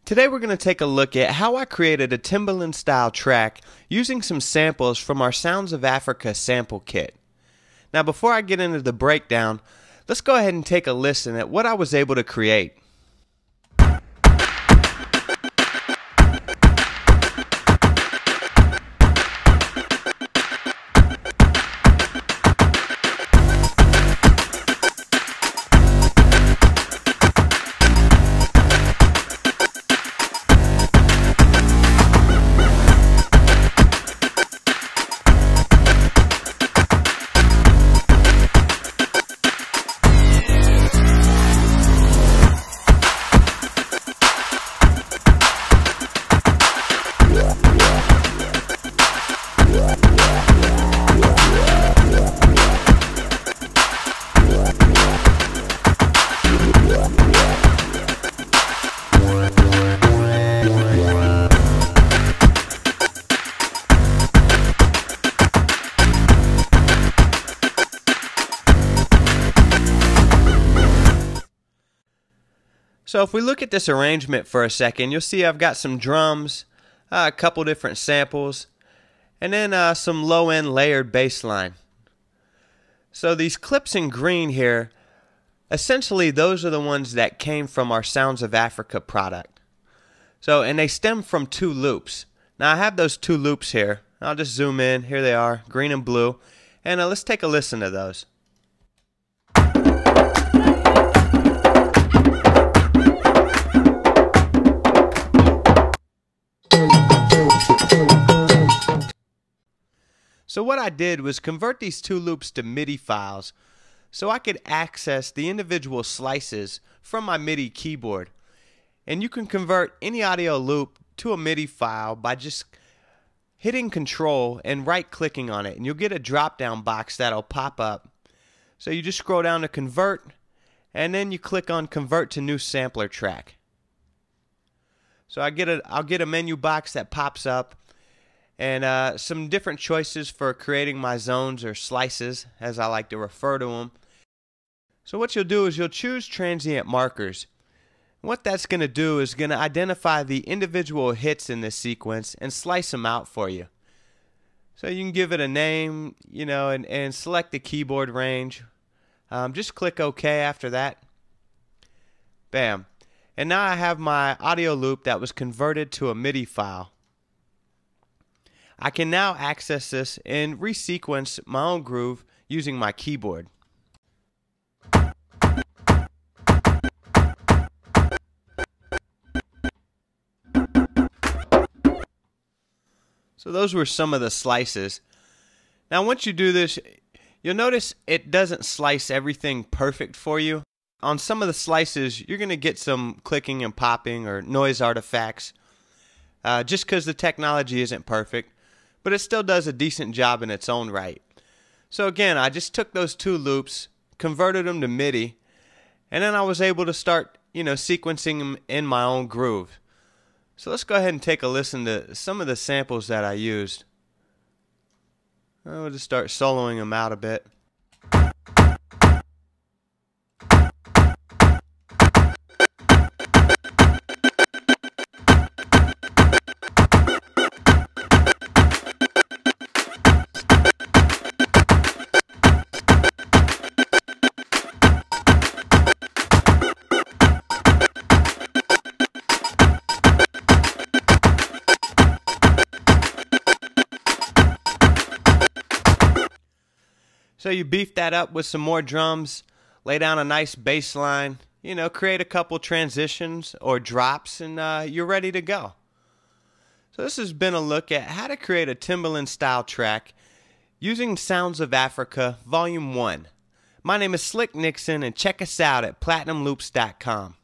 Today we're going to take a look at how I created a Timbaland style track using some samples from our Sounds of Africa sample kit. Now before I get into the breakdown, let's go ahead and take a listen at what I was able to create. So if we look at this arrangement for a second, you'll see I've got some drums, a couple different samples, and then some low-end layered bass line. So these clips in green here, essentially those are the ones that came from our Sounds of Africa product. And they stem from two loops. Now I have those two loops here. I'll just zoom in. Here they are, green and blue. And let's take a listen to those. So what I did was convert these two loops to MIDI files so I could access the individual slices from my MIDI keyboard. And you can convert any audio loop to a MIDI file by just hitting Control and right-clicking on it, and you'll get a drop-down box that'll pop up. So you just scroll down to Convert, and then you click on Convert to New Sampler Track. So I'll get a menu box that pops up, and some different choices for creating my zones or slices, as I like to refer to them. So what you'll do is you'll choose transient markers. What that's going to do is going to identify the individual hits in this sequence and slice them out for you. So you can give it a name, and select the keyboard range. Just click OK after that. Bam. And now I have my audio loop that was converted to a MIDI file. I can now access this and resequence my own groove using my keyboard. So those were some of the slices. Now once you do this, you'll notice it doesn't slice everything perfect for you. On some of the slices, you're going to get some clicking and popping or noise artifacts just because the technology isn't perfect. But it still does a decent job in its own right. So again, I just took those two loops, converted them to MIDI, and then I was able to start, sequencing them in my own groove. So let's go ahead and take a listen to some of the samples that I used. I'll just start soloing them out a bit. So you beef that up with some more drums, lay down a nice bass line, create a couple transitions or drops, and you're ready to go. So this has been a look at how to create a Timbaland style track using Sounds of Africa Volume 1. My name is Slick Nixon, and check us out at platinumloops.com.